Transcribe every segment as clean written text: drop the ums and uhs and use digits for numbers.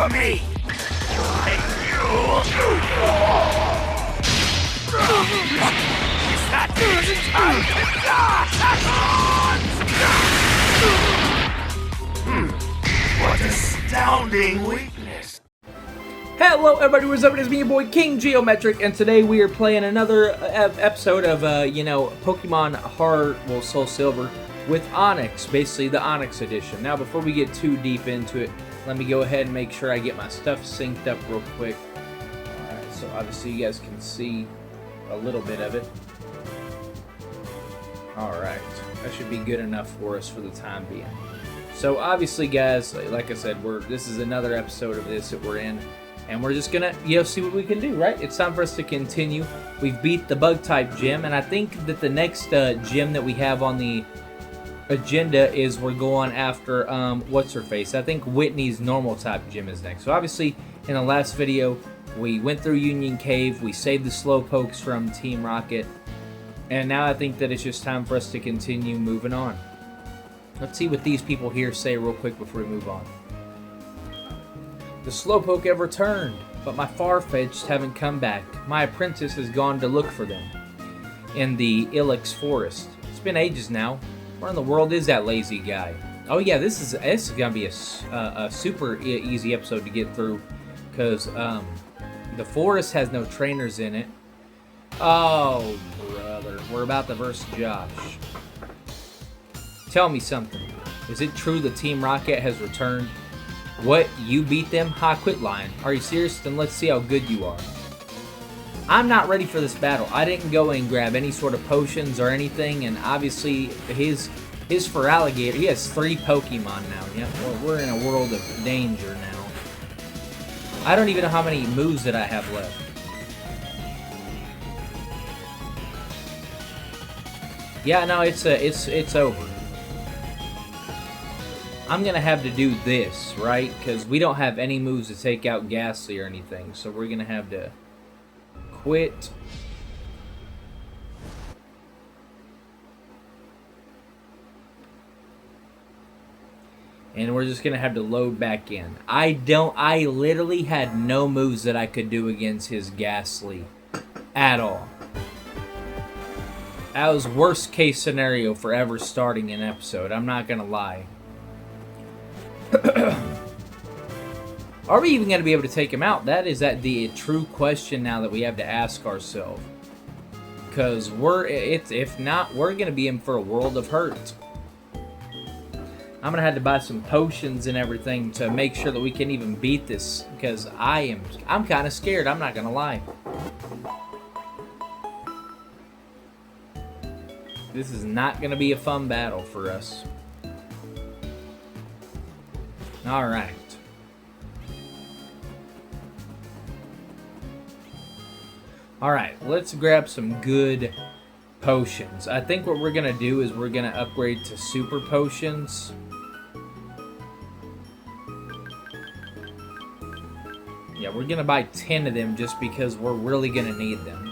for me! Is that what astounding weakness! Hello everybody, what's up? It's me, your boy King Geometric, and today we are playing another episode of, Pokemon Soul Silver with Onix, basically the Onix edition. Now, before we get too deep into it, let me go ahead and make sure I get my stuff synced up real quick. Alright, so obviously you guys can see a little bit of it. Alright, that should be good enough for us for the time being. So obviously, guys, like I said, this is another episode of this that we're in. And we're just gonna, see what we can do, right? It's time for us to continue. We've beat the Bug-type gym, and I think that the next gym that we have on the agenda is we're going after, what's-her-face? I think Whitney's normal-type gym is next. So obviously, in the last video, we went through Union Cave, we saved the Slowpokes from Team Rocket, and now I think that it's just time for us to continue moving on. Let's see what these people here say real quick before we move on. The Slowpoke have returned, but my Farfetch'd haven't come back. My apprentice has gone to look for them in the Ilex Forest. It's been ages now. Where in the world is that lazy guy? Oh yeah, this is gonna be a super easy episode to get through, because the forest has no trainers in it. Oh brother, we're about to verse Josh. Tell me something. Is it true the Team Rocket has returned? What? You beat them? Ha, quit lying. Are you serious? Then let's see how good you are. I'm not ready for this battle. I didn't go and grab any sort of potions or anything, and obviously his Feraligatr, he has 3 Pokemon now. Yeah, well, we're in a world of danger now. I don't even know how many moves that I have left. Yeah, no, it's over. I'm gonna have to do this, right? Because we don't have any moves to take out Ghastly or anything, so we're gonna have to quit. And we're just gonna have to load back in. I literally had no moves that I could do against his Ghastly at all. That was worst case scenario for ever starting an episode, I'm not gonna lie. Are we even going to be able to take him out? That is the true question now that we have to ask ourselves. Because if not, we're going to be in for a world of hurt. I'm going to have to buy some potions and everything to make sure that we can even beat this. Because I'm kind of scared, I'm not going to lie. This is not going to be a fun battle for us. Alright. Alright, let's grab some good potions. I think what we're going to do is we're going to upgrade to super potions. Yeah, we're going to buy 10 of them just because we're really going to need them.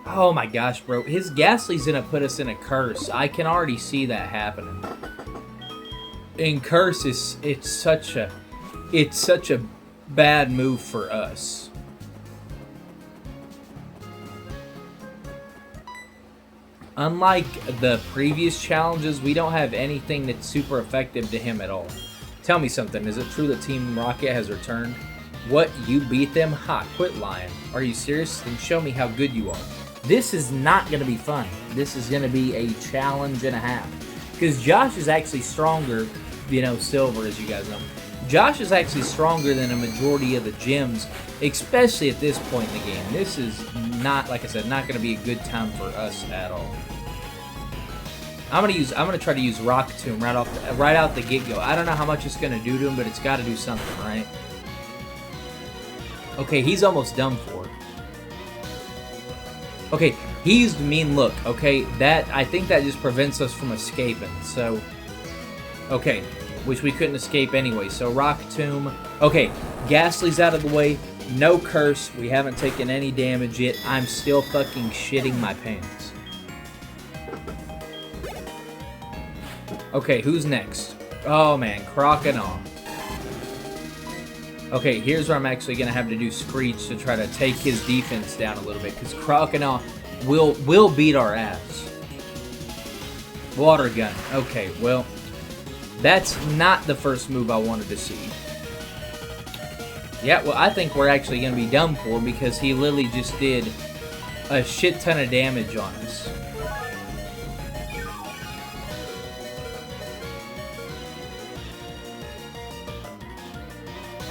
Oh my gosh, bro. His Ghastly's going to put us in a curse. I can already see that happening. And curse it's such a bad move for us. Unlike the previous challenges, we don't have anything that's super effective to him at all. Tell me something, is it true that Team Rocket has returned? What, you beat them? Ha, quit lying. Are you serious? Then show me how good you are. This is not going to be fun. This is going to be a challenge and a half. Because Josh is actually stronger, Silver, as you guys know. Josh is actually stronger than a majority of the gyms, especially at this point in the game. This is not, like I said, not going to be a good time for us at all. I'm gonna try to use Rock Tomb right out the get-go. I don't know how much it's going to do to him, but it's got to do something, right? Okay, he's almost done for. Okay, he used mean look, okay? I think that just prevents us from escaping, so... Okay, which we couldn't escape anyway, so Rock Tomb. Okay, Ghastly's out of the way, no curse, we haven't taken any damage yet. I'm still fucking shitting my pants. Okay, who's next? Oh man, Croconaw. Okay, here's where I'm actually going to have to do Screech to try to take his defense down a little bit, because Crocodile will beat our ass. Water Gun. Okay, well, that's not the first move I wanted to see. Yeah, well, I think we're actually going to be done for, because he literally just did a shit ton of damage on us.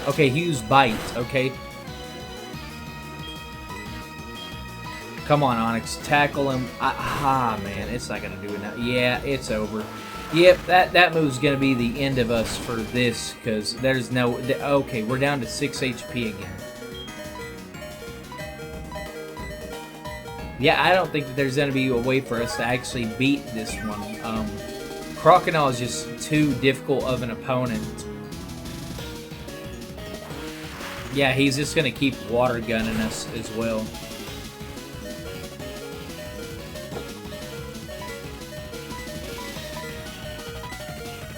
Okay, he used Bite, okay? Come on, Onix, tackle him. Man, it's not going to do it now. Yeah, it's over. Yep, that move's going to be the end of us for this, because there's no... Okay, we're down to 6 HP again. Yeah, I don't think that there's going to be a way for us to actually beat this one. Crocodile is just too difficult of an opponent. Yeah, he's just going to keep water gunning us as well.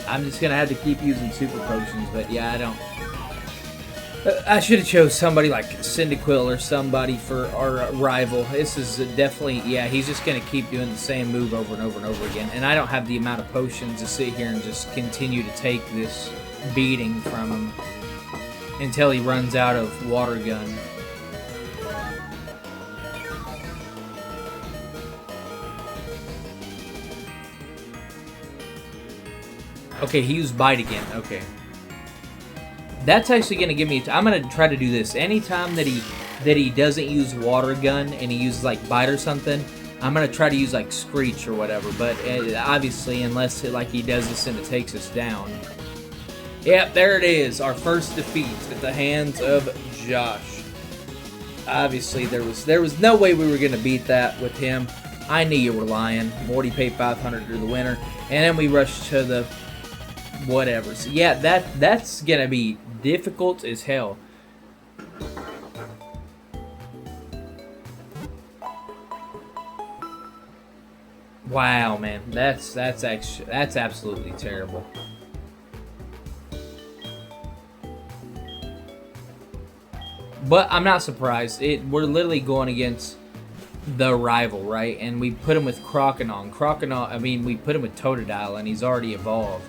I'm just going to have to keep using super potions, but yeah, I don't... I should have chose somebody like Cyndaquil or somebody for our rival. This is definitely... Yeah, he's just going to keep doing the same move over and over and over again. And I don't have the amount of potions to sit here and just continue to take this beating from him until he runs out of water gun. Okay, he used Bite again. Okay. That's actually going to give me... I'm going to try to do this. Anytime that he doesn't use water gun and he uses like Bite or something, I'm going to try to use like Screech or whatever. But obviously, unless like he does this and it takes us down. Yep, there it is. Our first defeat at the hands of Josh. Obviously, there was no way we were going to beat that with him. I knew you were lying. Morty paid 500 to the winner. And then we rushed to the... whatever. So yeah, that's going to be difficult as hell. Wow, man. That's absolutely terrible. But I'm not surprised. We're literally going against the rival, right? And we put him with Crocodile. We put him with Totodile, and he's already evolved.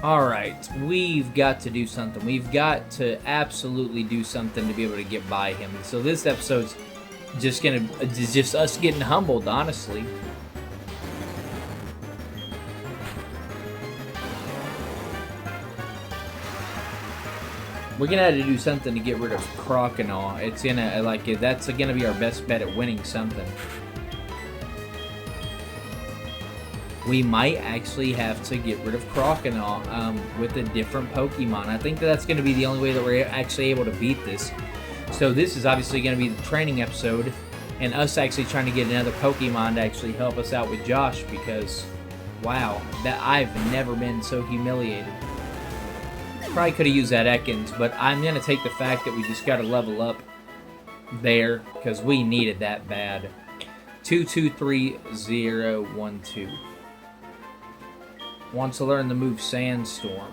Alright, we've got to do something. We've got to absolutely do something to be able to get by him. So this episode's just us getting humbled, honestly. We're gonna have to do something to get rid of Crocodile. It's gonna that's gonna be our best bet at winning something. We might actually have to get rid of Crocodile with a different Pokemon. I think that's going to be the only way that we're actually able to beat this. So this is obviously going to be the training episode, and us actually trying to get another Pokemon to actually help us out with Josh, because, wow, I've never been so humiliated. Probably could have used that Ekans, but I'm going to take the fact that we just got to level up there, because we needed that bad. 223012. Wants to learn the move Sandstorm.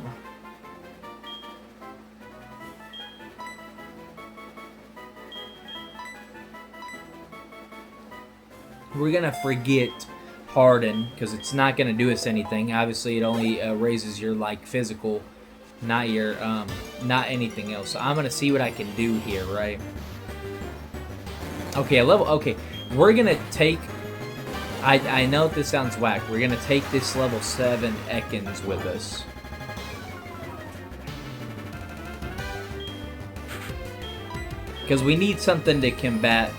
We're going to forget Harden, because it's not going to do us anything. Obviously, it only raises your physical, not your not anything else. So I'm going to see what I can do here, right? Okay, we're going to take... I know this sounds whack. We're going to take this level 7 Ekans with us. Because we need something to combat...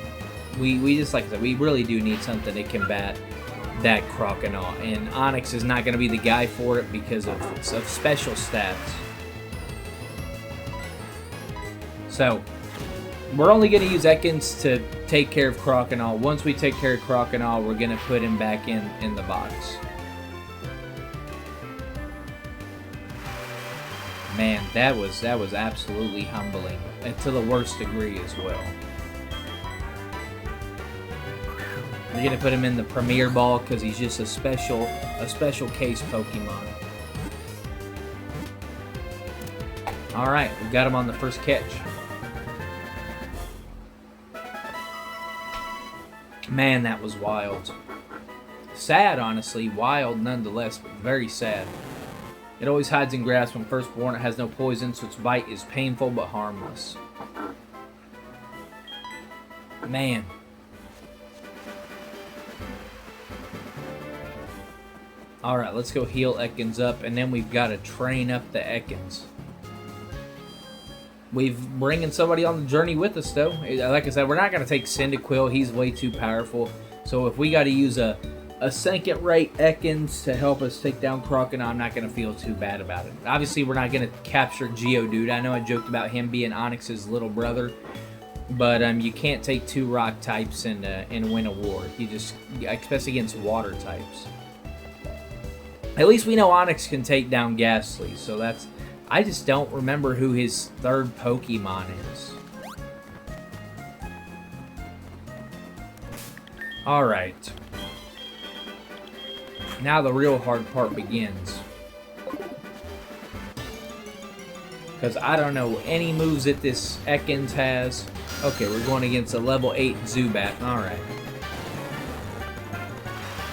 We just, like I said, we really do need something to combat that Crocodile. And Onix is not going to be the guy for it because of special stats. So... we're only going to use Ekans to take care of Crocodile. Once we take care of Crocodile, we're going to put him back in the box. Man, that was absolutely humbling. And to the worst degree as well. We're going to put him in the Premier Ball because he's just a special case Pokemon. Alright, we got him on the first catch. Man, that was wild. Sad, honestly. Wild, nonetheless, but very sad. It always hides in grass when first born. It has no poison, so its bite is painful but harmless. Man. Alright, let's go heal Ekans up, and then we've got to train up the Ekans. We've bringing somebody on the journey with us, though. Like I said, we're not going to take Cyndaquil. He's way too powerful. So if we got to use a second-rate Ekans to help us take down Crocodile, I'm not going to feel too bad about it. Obviously, we're not going to capture Geodude. I know I joked about him being Onix's little brother. But you can't take 2 rock types and win a war. You just, especially against water types. At least we know Onix can take down Ghastly, so that's... I just don't remember who his third Pokemon is. Alright. Now the real hard part begins. Because I don't know any moves that this Ekans has. Okay, we're going against a level 8 Zubat. Alright.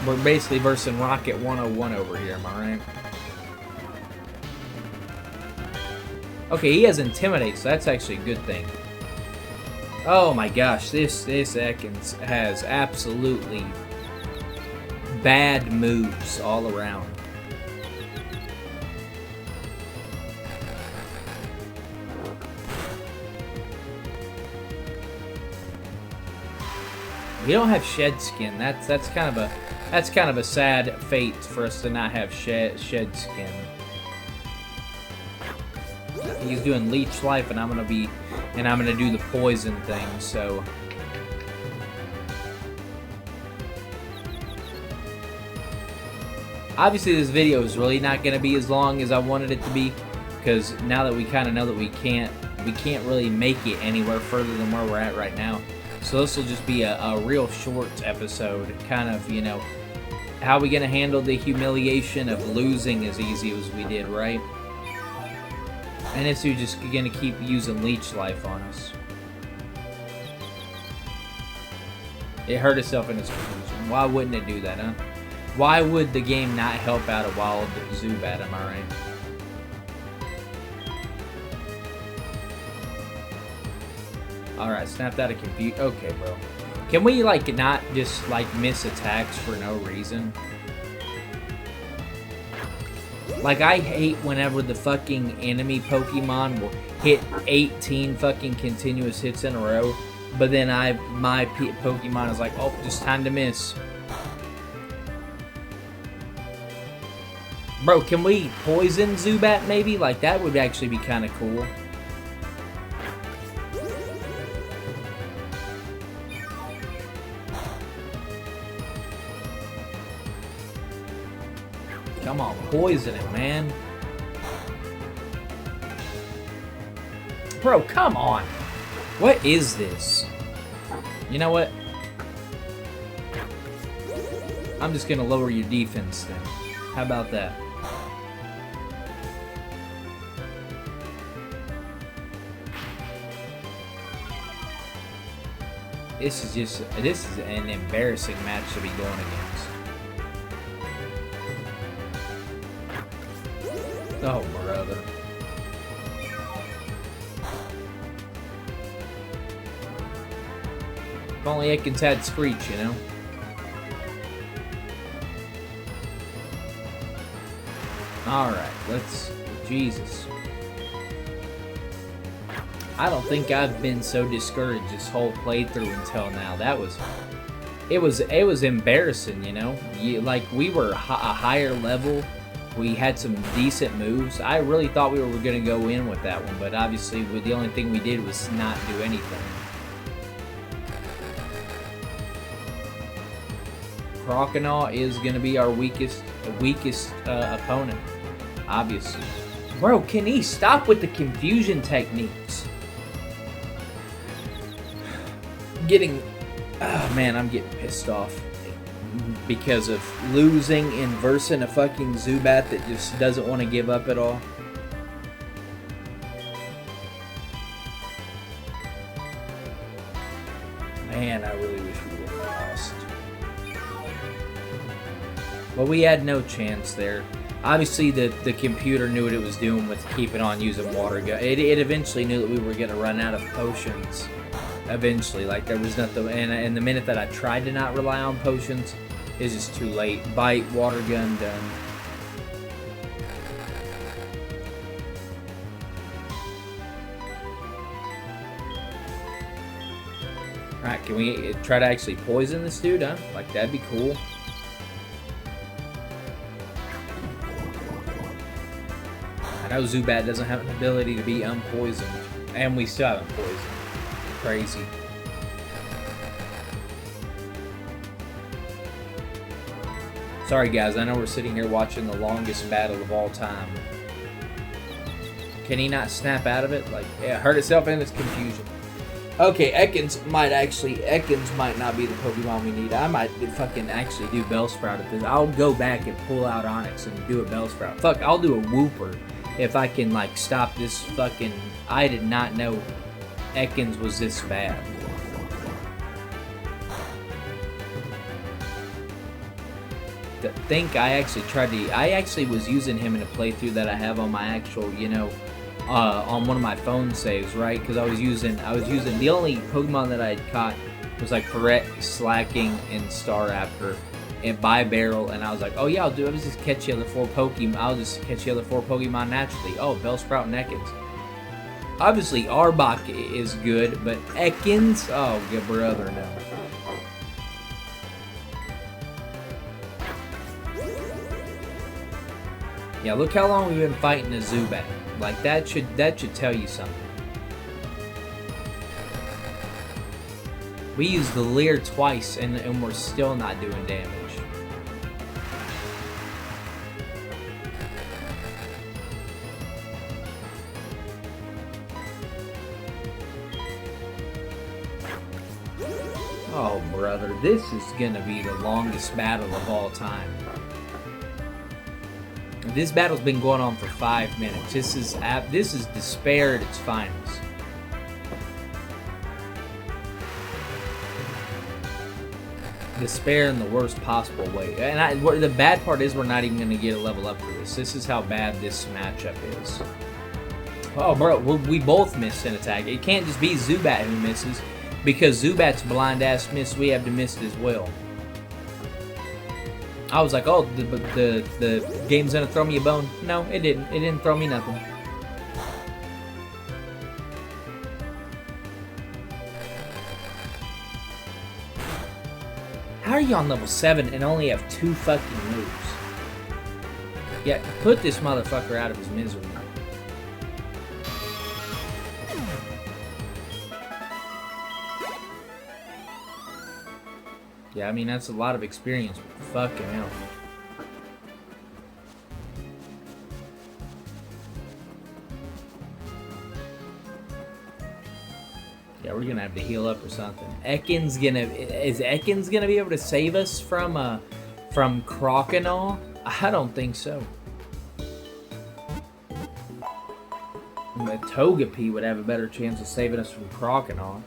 We're basically versing Rocket 101 over here, am I right? Okay, he has Intimidate, so that's actually a good thing. Oh my gosh, this Ekans has absolutely bad moves all around. We don't have Shed Skin. That's kind of a sad fate for us to not have Shed Skin. He's doing Leech Life, and I'm gonna do the poison thing. So obviously this video is really not gonna be as long as I wanted it to be, because now that we kind of know that we can't really make it anywhere further than where we're at right now. So this will just be a real short episode, kind of, you know, how are we going to handle the humiliation of losing as easy as we did, right? And this dude just going to keep using Leech Life on us. It hurt itself in its conclusion. Why wouldn't it do that, huh? Why would the game not help out a wild Zubat, am I right? Alright, snapped out of confusion. Okay, bro. Can we, like, not just, like, miss attacks for no reason? Like, I hate whenever the fucking enemy Pokemon will hit 18 fucking continuous hits in a row, but then my Pokemon is like, oh, just time to miss. Bro, can we poison Zubat, maybe? Like, that would actually be kind of cool. Come on, poison it, man. Bro, come on. What is this? You know what? I'm just gonna lower your defense then. How about that? This is an embarrassing match to be going against. Oh, brother. If only Ekans had Screech, you know? Alright, let's... Jesus. I don't think I've been so discouraged this whole playthrough until now. That was... It was embarrassing, you know? Like, we were a higher level. We had some decent moves. I really thought we were going to go in with that one, but obviously the only thing we did was not do anything. Crocodile is going to be our weakest opponent, obviously. Bro, can he stop with the confusion techniques? Man, I'm getting pissed off. Because of losing and versing a fucking Zubat that just doesn't want to give up at all. Well, we had no chance there. Obviously, the computer knew what it was doing with keeping on using water gun. It eventually knew that we were going to run out of potions. Eventually, like there was nothing. And the minute that I tried to not rely on potions, it's just too late. Bite, water gun, done. Alright, can we try to actually poison this dude, huh? Like, that'd be cool. I know Zubat doesn't have an ability to be unpoisoned. And we still haven't poisoned. Crazy. Sorry guys, I know we're sitting here watching the longest battle of all time. Can he not snap out of it? Like, yeah, hurt itself in its confusion. Okay, Ekans might not be the Pokemon we need. I might fucking actually do Bellsprout at this. I'll go back and pull out Onix and do a Bellsprout. Fuck, I'll do a Wooper if I can, like, stop this fucking... I did not know Ekans was this bad. To think I actually was using him in a playthrough that I have on my actual, you know, on one of my phone saves, right? Because I was using the only Pokemon that I had caught was like Ferret, Slacking, and Staraptor, and Barrel, and I was like, oh yeah, I'll just catch the other 4 Pokemon. I'll just catch the other 4 Pokemon naturally. Oh, Bellsprout and Ekans. Obviously, Arbok is good, but Ekans, oh good brother, no. Yeah, look how long we've been fighting a Zubat. Like, that should tell you something. We used the Leer twice, and we're still not doing damage. Oh, brother, this is gonna be the longest battle of all time. This battle's been going on for 5 minutes. This is despair at its finest. Despair in the worst possible way. And the bad part is we're not even going to get a level up for this. This is how bad this matchup is. Oh, bro, we both missed an attack. It can't just be Zubat who misses, because Zubat's blind ass miss. We have to miss it as well. I was like, oh, the game's gonna throw me a bone. No, it didn't. It didn't throw me nothing. How are you on level 7 and only have 2 fucking moves? Yeah, put this motherfucker out of his misery. Yeah, I mean, that's a lot of experience. Fucking hell. Yeah, we're gonna have to heal up or something. Is Ekans gonna be able to save us from Croconaw? I don't think so. But Togepi would have a better chance of saving us from Croconaw.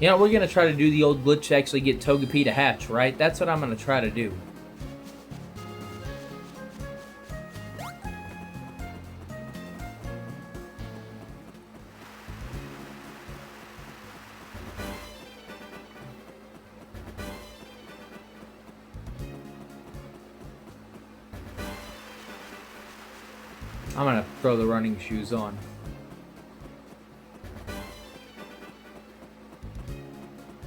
You know, we're going to try to do the old glitch to actually get Togepi to hatch, right? That's what I'm going to try to do. I'm going to throw the running shoes on.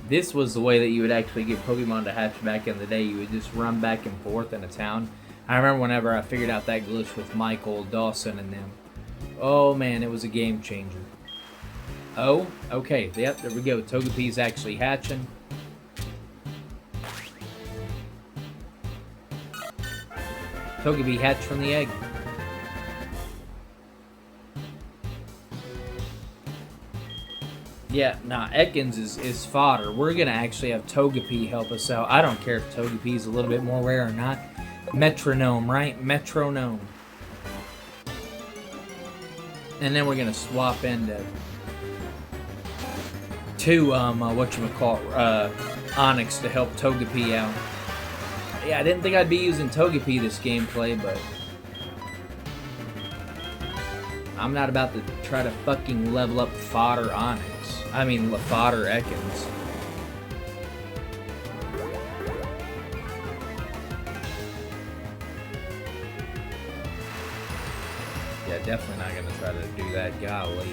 This was the way that you would actually get Pokemon to hatch back in the day. You would just run back and forth in a town. I remember whenever I figured out that glitch with Michael, Dawson, and them. Oh man, it was a game changer. Oh, okay. Yep, there we go. Togepi's actually hatching. Togepi hatched from the egg. Yeah, nah, Ekans is fodder. We're going to actually have Togepi help us out. I don't care if Togepi's a little bit more rare or not. Metronome, right? Metronome. And then we're going to swap into... to whatchamacallit, Onix to help Togepi out. Yeah, I didn't think I'd be using Togepi this gameplay, but I'm not about to try to fucking level up fodder Onix. I mean, fodder Ekans. Yeah, definitely not gonna try to do that. Golly.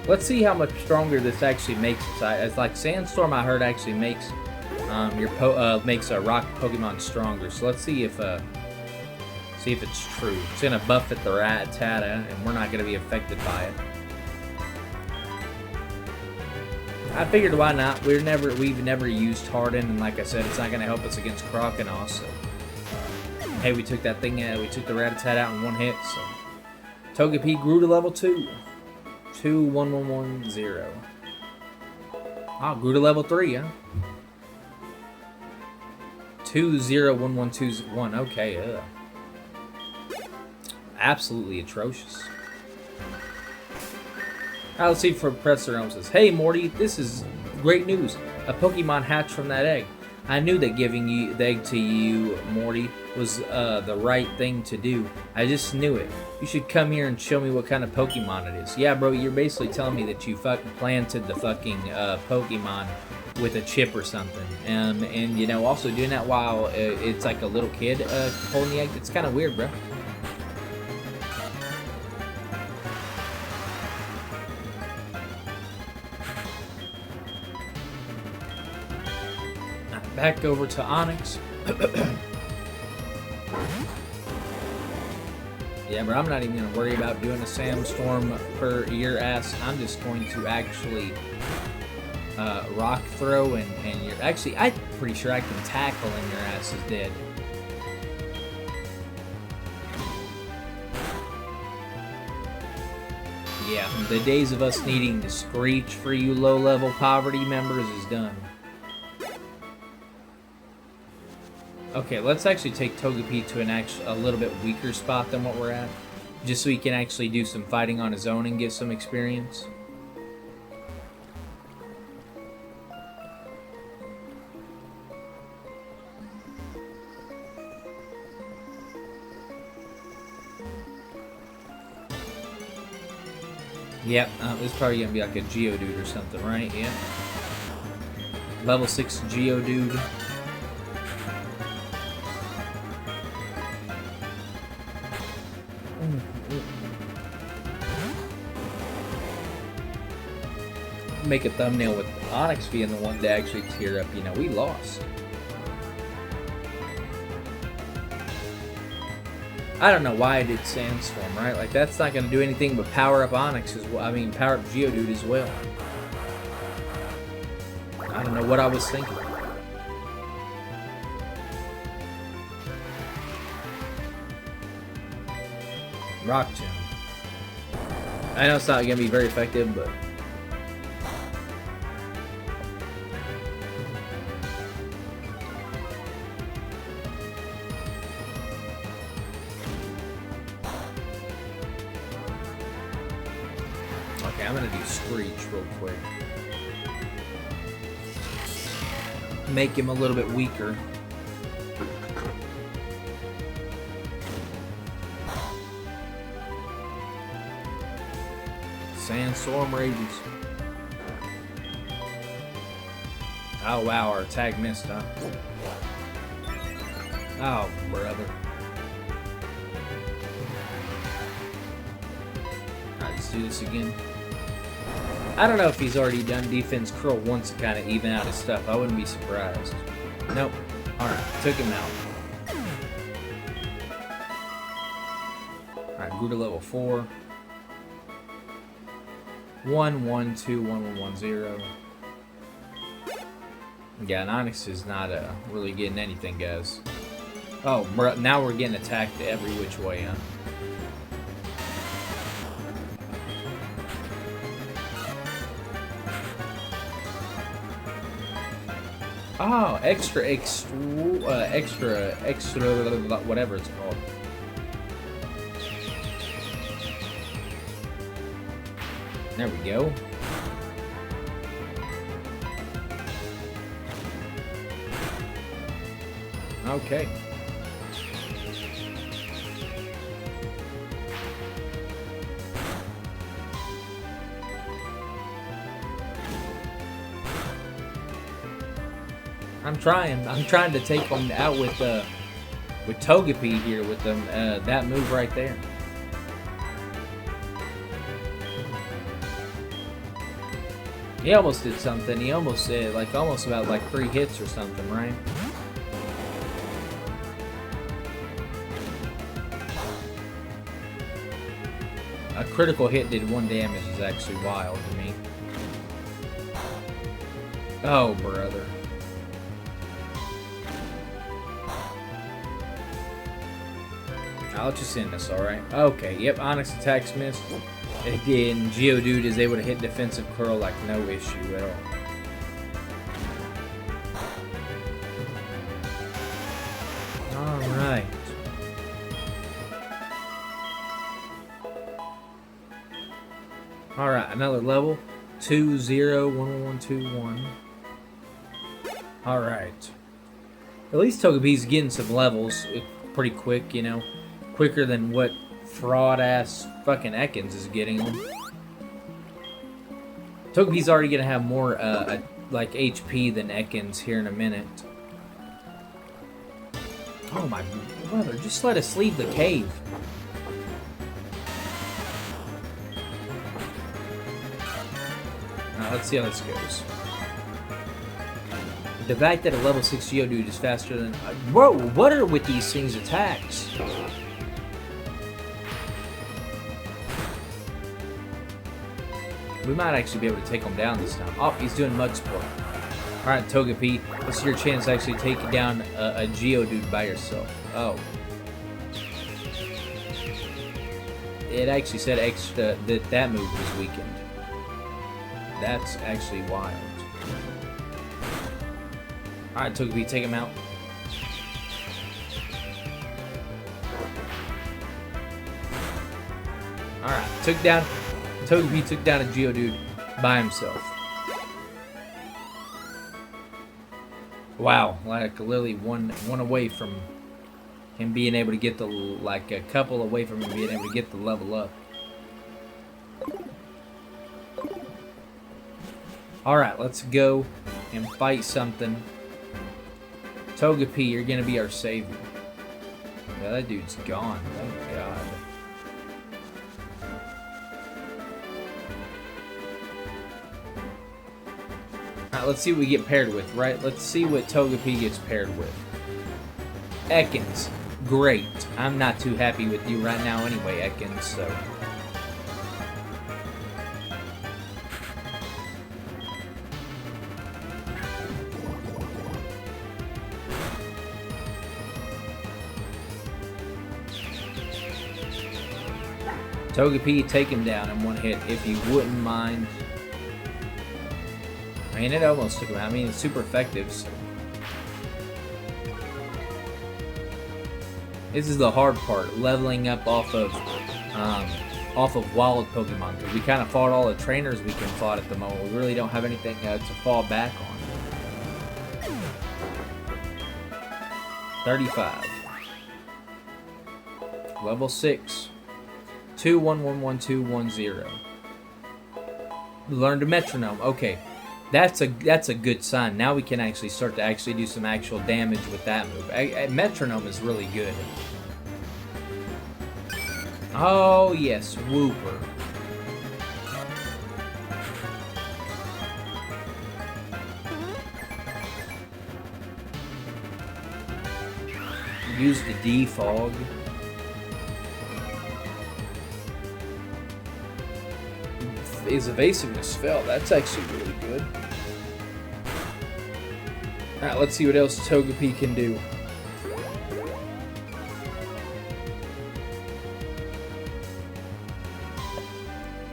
Let's see how much stronger this actually makes it. It's like Sandstorm, I heard, actually makes makes a rock Pokemon stronger. So let's see if it's true. It's gonna buff at the Rattata, and we're not gonna be affected by it. I figured why not. We've never used Harden, and like I said, it's not gonna help us against Croconaw. So hey, we took that thing out. We took the Rattata out in one hit. So Togepi grew to level 2. 21110. Oh, grew to level 3, huh? 201121. Okay, absolutely atrocious. Alright, let's see if Professor Elm says, "Hey Morty, this is great news. A Pokemon hatched from that egg. I knew that giving the egg to you, Morty, was the right thing to do. I just knew it. You should come here and show me what kind of Pokemon it is." Yeah, bro, you're basically telling me that you fucking planted the fucking Pokemon with a chip or something. And you know, also doing that while it's like a little kid holding the egg. It's kind of weird, bro. Back over to Onix. Yeah, but I'm not even going to worry about doing a Sandstorm for your ass. I'm just going to actually Rock Throw and you're... Actually, I'm pretty sure I can tackle and your ass is dead. Yeah, the days of us needing to screech for you low-level poverty members is done. Okay, let's actually take Togepi to a little bit weaker spot than what we're at, just so he can actually do some fighting on his own and get some experience. Yep, this is probably gonna be like a Geodude or something, right? Yeah. Level 6 Geodude. Make a thumbnail with Onix being the one to actually tear up. You know, we lost. I don't know why I did Sandstorm, right? Like, that's not going to do anything but power up Onix as well. I mean, power up Geodude as well. I don't know what I was thinking. Rock Gym. I know it's not going to be very effective, but... Okay, I'm gonna do Screech real quick. Make him a little bit weaker. Sandstorm rages. Oh wow, our attack missed, huh? Oh, brother. Alright, let's do this again. I don't know if he's already done defense curl once to kind of even out his stuff. I wouldn't be surprised. Nope. Alright, took him out. Alright, grew to level 4. 1121110. Yeah, and Onix is not really getting anything, guys. Oh, now we're getting attacked every which way, huh? Oh, extra, whatever it's called. There we go. Okay. I'm trying. I'm trying to take them out with Togepi here with them that move right there. He almost did something. He almost did almost about 3 hits or something, right? A critical hit did 1 damage is actually wild to me. Oh, brother. I'll just end this, alright? Okay, yep, Onix attacks missed. Again, Geodude is able to hit defensive curl like no issue at all. Alright. Alright, another level. 2-0-1-1-2-1. Alright. At least Togepi's getting some levels pretty quick, you know. Quicker than what fraud-ass fucking Ekans is getting them. Togepi's already gonna have more, HP than Ekans here in a minute. Oh my brother, just let us leave the cave. Let's see how this goes. The fact that a level 6 Geodude is faster than... Whoa, what are with these things' attacks? We might actually be able to take him down this time. Oh, he's doing Mud Sport. Alright, Togepi, this is your chance to actually take down a Geodude by yourself. Oh. It actually said extra that move was weakened. That's actually wild. Alright, Togepi, take him out. Alright, Togepi took down a Geodude by himself. Wow, like literally one away from him being able to get the, like a couple away from him being able to get the level up. Alright, let's go and fight something. Togepi, you're gonna be our savior. Yeah, that dude's gone. Thank God. Alright, let's see what we get paired with, right? Let's see what Togepi gets paired with. Ekans. Great. I'm not too happy with you right now anyway, Ekans, so... Togepi, take him down in one hit, if you wouldn't mind. I mean, it almost took him out. I mean, it's super effective, so. This is the hard part, leveling up off of wild Pokemon, because we kind of fought all the trainers we can fight at the moment. We really don't have anything to fall back on. 35. Level 6. 2-1-1-1-2-1-0. Learn to metronome. Okay, that's a good sign. Now we can actually start to do some actual damage with that move. Metronome is really good. Oh yes, Wooper. Use the defog. His evasiveness fell. That's actually really good. Alright, let's see what else Togepi can do.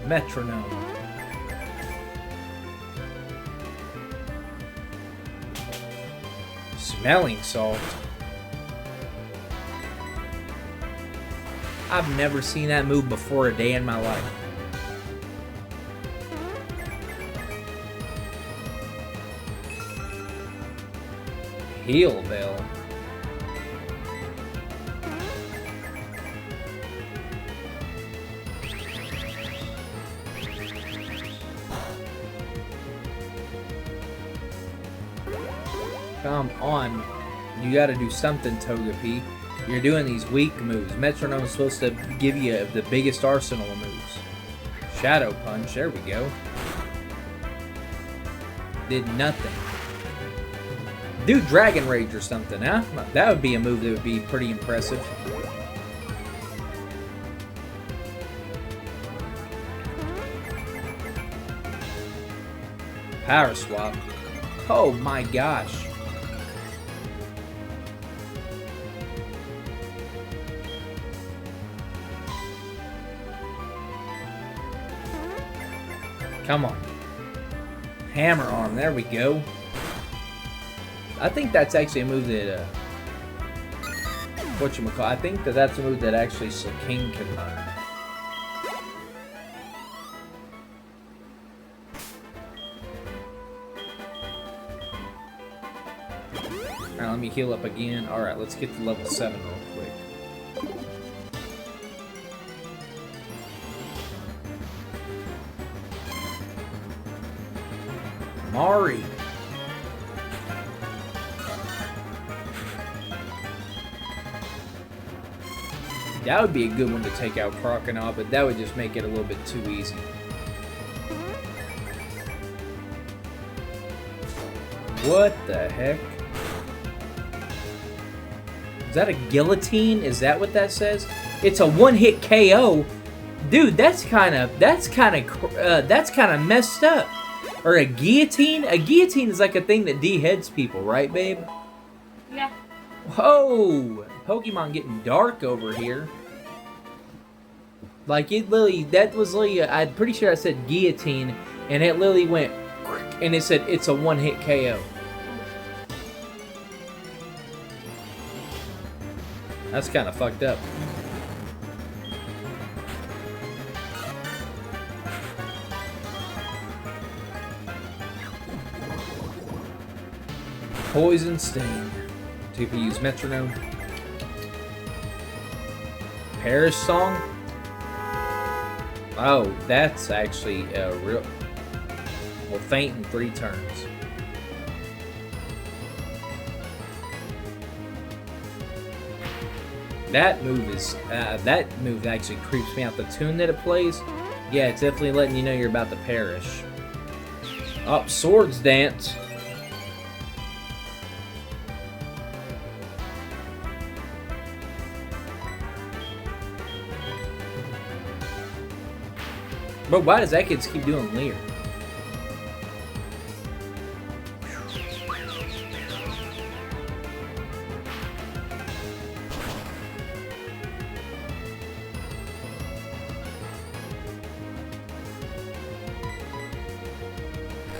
Metronome. Smelling salt. I've never seen that move before a day in my life. Heal Bell. Come on. You gotta do something, Togepi. You're doing these weak moves. Metronome is supposed to give you the biggest arsenal of moves. Shadow Punch. There we go. Did nothing. Do Dragon Rage or something, huh? That would be a move that would be pretty impressive. Power Swap. Oh my gosh. Come on. Hammer Arm. There we go. I think that's actually a move that, whatchamacallit, I think that's a move that actually King can learn. Alright, let me heal up again. Alright, let's get to level 7 real quick. Mari. That would be a good one to take out Crocodile, but that would just make it a little bit too easy. What the heck? Is that a guillotine? Is that what that says? It's a one-hit KO. Dude, that's kind of messed up. Or a guillotine? A guillotine is like a thing that deheads people, right, babe? Yeah. Whoa! Pokemon getting dark over here. Like, it literally, that was literally, I'm pretty sure I said guillotine, and it literally went, and it said it's a one-hit KO. That's kind of fucked up. Poison Sting. TPU's Metronome. Parish Song? Oh, that's actually a real... Will faint in 3 turns. That move is... that move actually creeps me out. The tune that it plays, yeah, it's definitely letting you know you're about to perish. Oh, Swords Dance. But why does that kid keep doing Leer?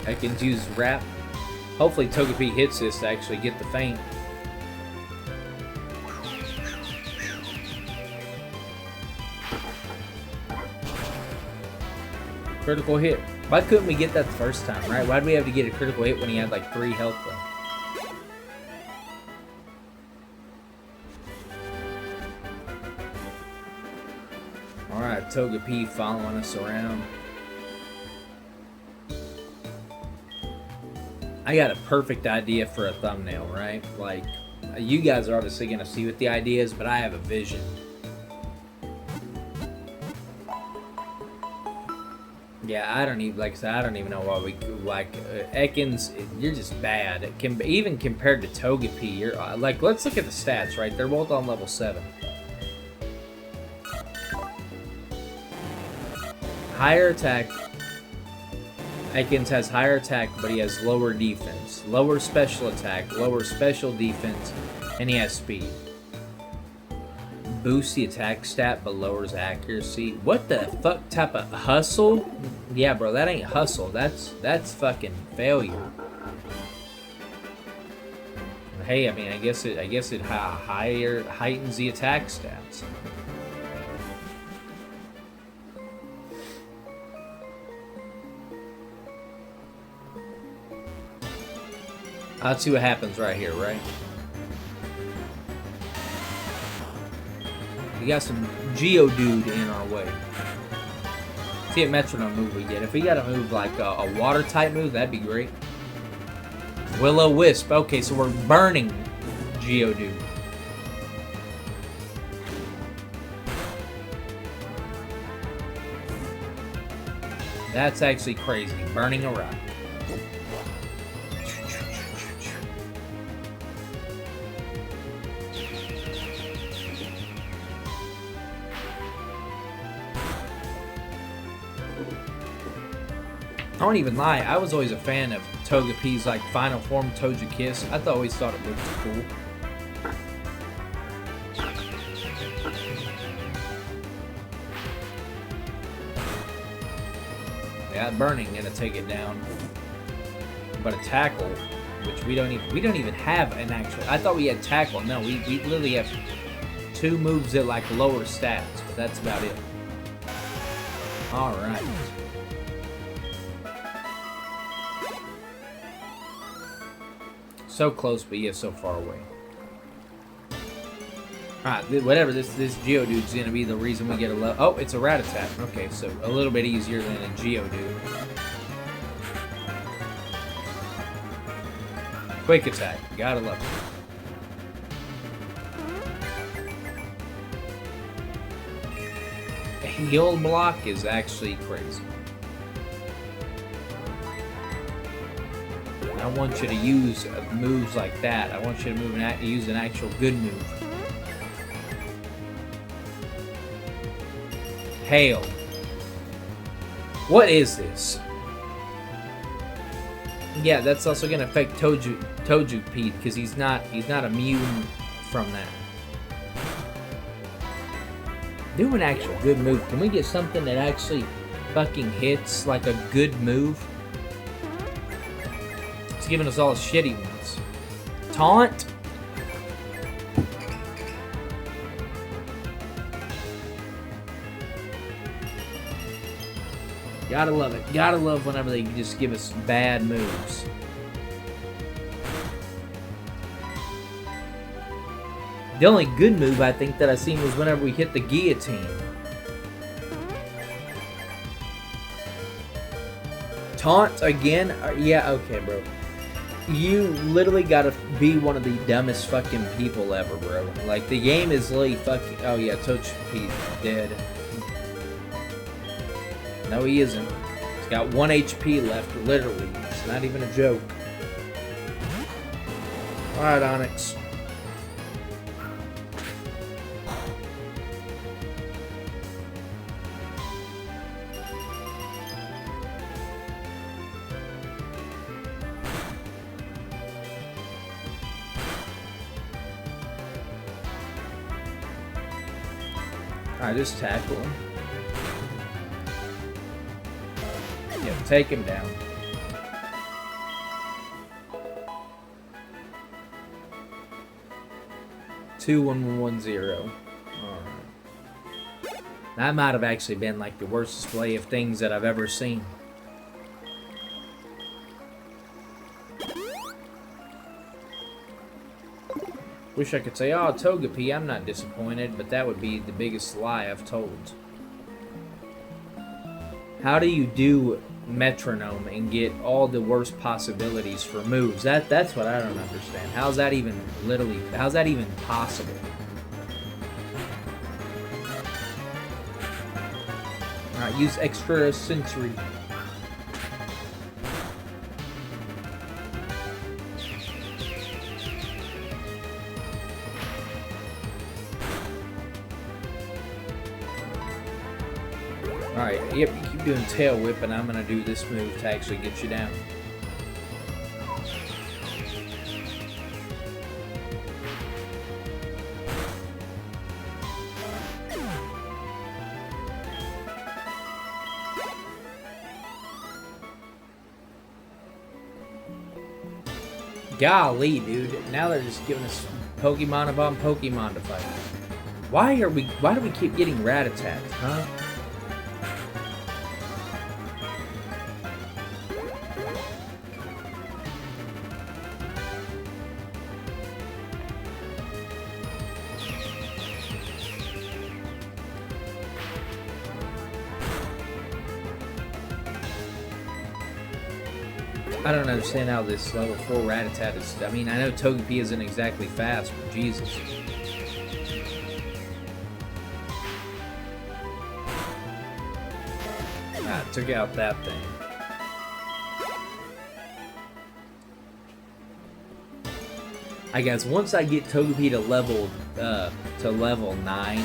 I can use Wrap. Hopefully Togepi hits this to actually get the feint. Critical hit. Why couldn't we get that the first time, right? Why'd we have to get a critical hit when he had like 3 health left? Alright, Togepi following us around. I got a perfect idea for a thumbnail, right? Like, you guys are obviously going to see what the idea is, but I have a vision. Yeah, I don't even, like I said, I don't even know why we, like, Ekans, you're just bad. Even compared to Togepi, you're, like, let's look at the stats, right? They're both on level 7. Higher attack. Ekans has higher attack, but he has lower defense. Lower special attack, lower special defense, and he has speed. Boosts the attack stat, but lowers accuracy. What the fuck type of hustle? Yeah, bro, that ain't hustle. That's fucking failure. Hey, I mean, I guess it heightens the attack stats. Let's see what happens right here, right? We got some Geodude in our way. See what Metronome move we get. If we got a move like a water type move, that'd be great. Will-O-Wisp. Okay, so we're burning Geodude. That's actually crazy. Burning a rock. I won't even lie, I was always a fan of Togepi's like final form Togekiss. I always thought it looked cool. Yeah, burning gonna take it down. But a tackle, which we don't even have an actual. I thought we had tackle. No, we literally have 2 moves that like lower stats, but that's about it. All right. So close, but yet so far away. Alright, whatever, this Geodude's gonna be the reason we get a level. Oh, it's a Rattata. Okay, so a little bit easier than a Geodude. Quick attack, gotta love it. A heal block is actually crazy. I want you to use moves like that. I want you to use an actual good move. Hail. What is this? Yeah, that's also gonna affect Togepi because he's not immune from that. Do an actual good move. Can we get something that actually fucking hits like a good move? It's giving us all shitty ones. Taunt? Gotta love it. Gotta love whenever they just give us bad moves. The only good move I think that I seen was whenever we hit the guillotine. Taunt again? Yeah, okay, bro. You literally gotta be one of the dumbest fucking people ever, bro. Like, the game is literally fucking... Oh, yeah, Togepi's dead. No, he isn't. He's got 1 HP left, literally. It's not even a joke. Alright, Onix. Alright, just tackle him. Yeah, take him down. Two 1-1-0. Alright. That might have actually been like the worst display of things that I've ever seen. Wish I could say, oh, Togepi, I'm not disappointed, but that would be the biggest lie I've told. How do you do metronome and get all the worst possibilities for moves? That's what I don't understand. How's that even possible? Alright, use extra sensory. Alright, yep, you keep doing tail whip, and I'm gonna do this move to actually get you down. Golly, dude. Now they're just giving us Pokemon upon Pokemon to fight. Why do we keep getting Rattatas, huh? I don't understand how this level 4 Rattata is. I mean, I know Togepi isn't exactly fast, but Jesus. Ah, took out that thing. I guess once I get Togepi to level 9,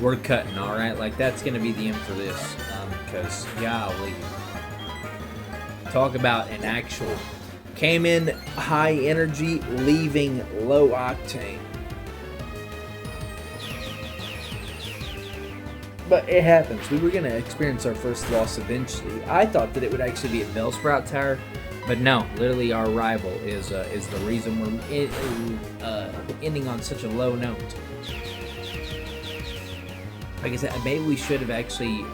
we're cutting, all right. Like that's gonna be the end for this, because golly, talk about an actual came in high energy, leaving low octane. But it happens. We were going to experience our first loss eventually. I thought that it would actually be a Bellsprout Tower, but no. Literally, our rival is the reason we're ending on such a low note. Like I said, maybe we should have actually,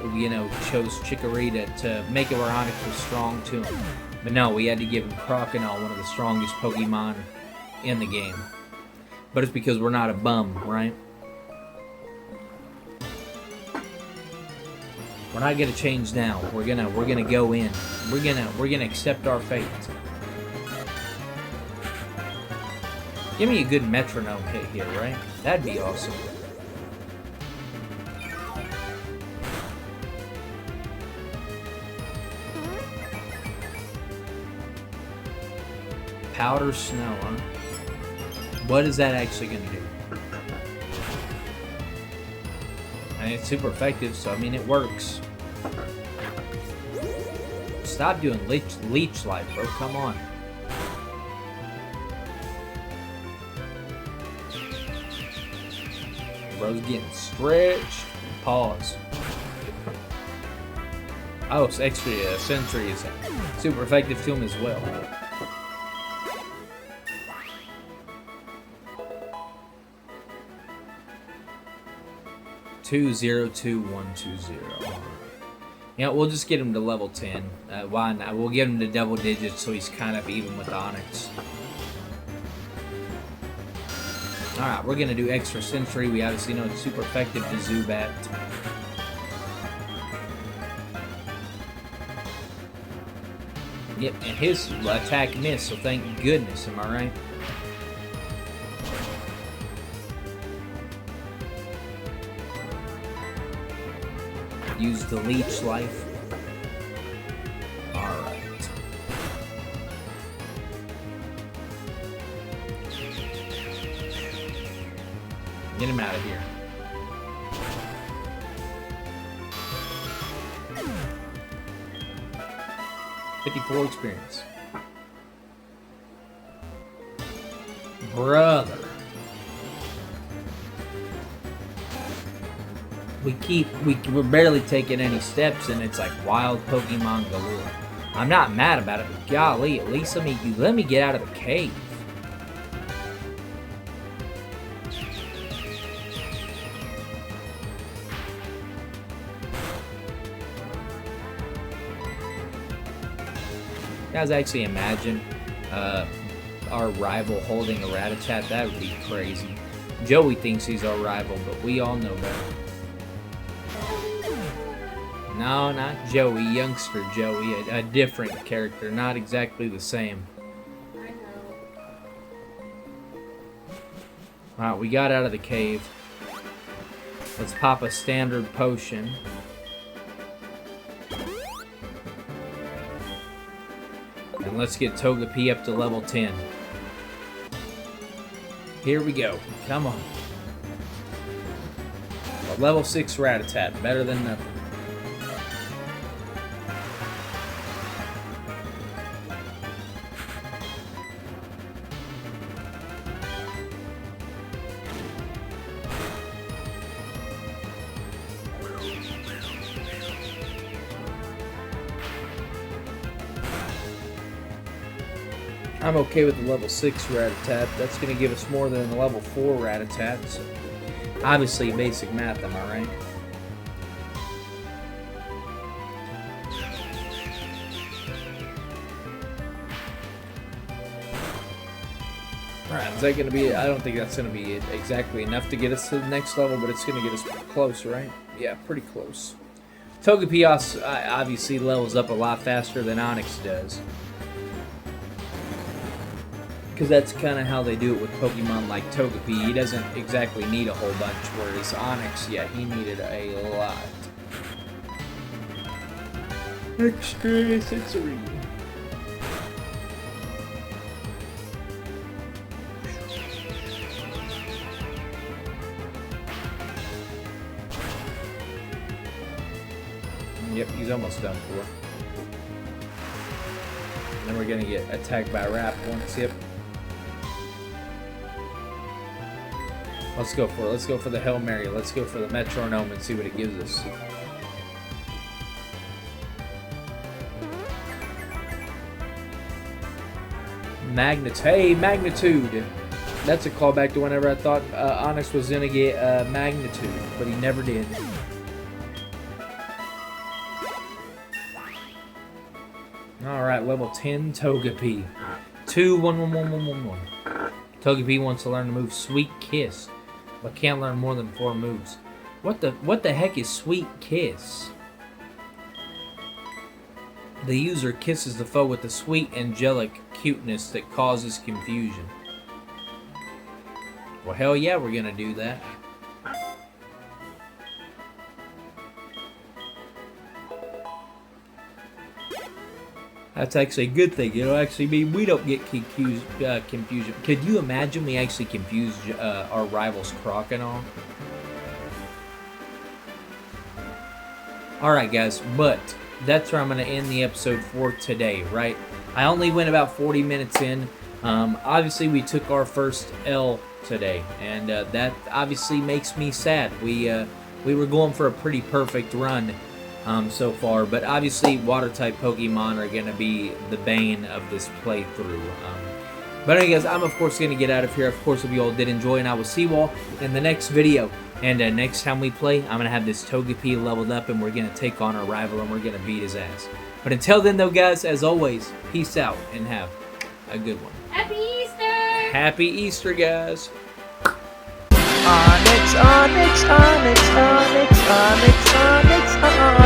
chose Chikorita to make it where Onix was strong to him. But no, we had to give him Crocodile, one of the strongest Pokemon in the game. But it's because we're not a bum, right? We're not gonna change now. We're gonna go in. We're gonna accept our fate. Give me a good metronome hit here, right? That'd be awesome. Powder snow, huh? What is that actually gonna do? I mean, it's super effective, so I mean, it works. Stop doing leech life, bro. Come on. Bro's getting stretched. Pause. Oh, it's extra Sentry is super effective to him as well. 202120. Yeah, we'll just get him to level 10. Why not? We'll get him to double digits so he's kind of even with Onix. Alright, we're going to do extra Sentry. We obviously know it's super effective to Zubat. Yep, and his attack missed, so thank goodness, am I right? Use the leech life. Alright. Get him out of here. $54 experience. Brother. We're barely taking any steps, and it's like wild Pokemon galore. I'm not mad about it, but golly, at least let me get out of the cave. Guys, actually imagine our rival holding a Rattata. That would be crazy. Joey thinks he's our rival, but we all know better. No, not Joey, youngster Joey, a different character, not exactly the same. I know. Alright, we got out of the cave. Let's pop a standard potion. And let's get Togepi up to level 10. Here we go. Come on. A level 6 Rattata, better than nothing. I'm okay with the level 6 Rattata. That's going to give us more than the level 4 Rattata. So obviously, basic math, am I right? Alright, is that going to be... I don't think that's going to be exactly enough to get us to the next level, but it's going to get us close, right? Yeah, pretty close. Togepi obviously levels up a lot faster than Onix does. because that's kind of how they do it with Pokemon like Togepi. He doesn't exactly need a whole bunch, whereas Onix, yeah, he needed a lot. Extra sensory. Yep, he's almost done for. And then we're gonna get attacked by Rap once. Yep. Let's go for it. Let's go for the Hail Mary. Let's go for the Metronome and see what it gives us. Hey, Magnitude. That's a callback to whenever I thought Onix was gonna get Magnitude, but he never did. Alright, level 10 Togepi. 2-1-1-1-1-1-1. Togepi wants to learn the move Sweet Kiss, but can't learn more than 4 moves. What the heck is Sweet Kiss? The user kisses the foe with a sweet, angelic cuteness that causes confusion. Well, hell yeah, we're gonna do that. That's actually a good thing. It'll actually mean we don't get confusion. Could you imagine we actually confuse our rivals Croc and all? Alright guys, but that's where I'm going to end the episode for today, right? I only went about 40 minutes in. Obviously, we took our first L today, and that obviously makes me sad. We were going for a pretty perfect run so far, but obviously water-type Pokemon are going to be the bane of this playthrough. But anyway, guys, I'm of course going to get out of here. Of course, if you all did enjoy, and I will see you all in the next video. And next time we play, I'm going to have this Togepi leveled up, and we're going to take on our rival, and we're going to beat his ass. But until then, though, guys, as always, peace out, and have a good one. Happy Easter! Happy Easter, guys! Onix, Onix, Onix, Onix, Onix, Onix, Onix,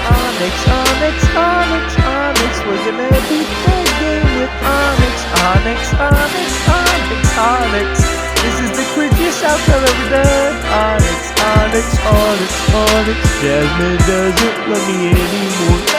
Onix, Onix, Onix, Onix. We're gonna be playing game with Onix, Onix, Onix, Onix, Onix. This is the quickest outcome ever done. Onix, Onix, Onix, Onix. Jasmine doesn't love me anymore.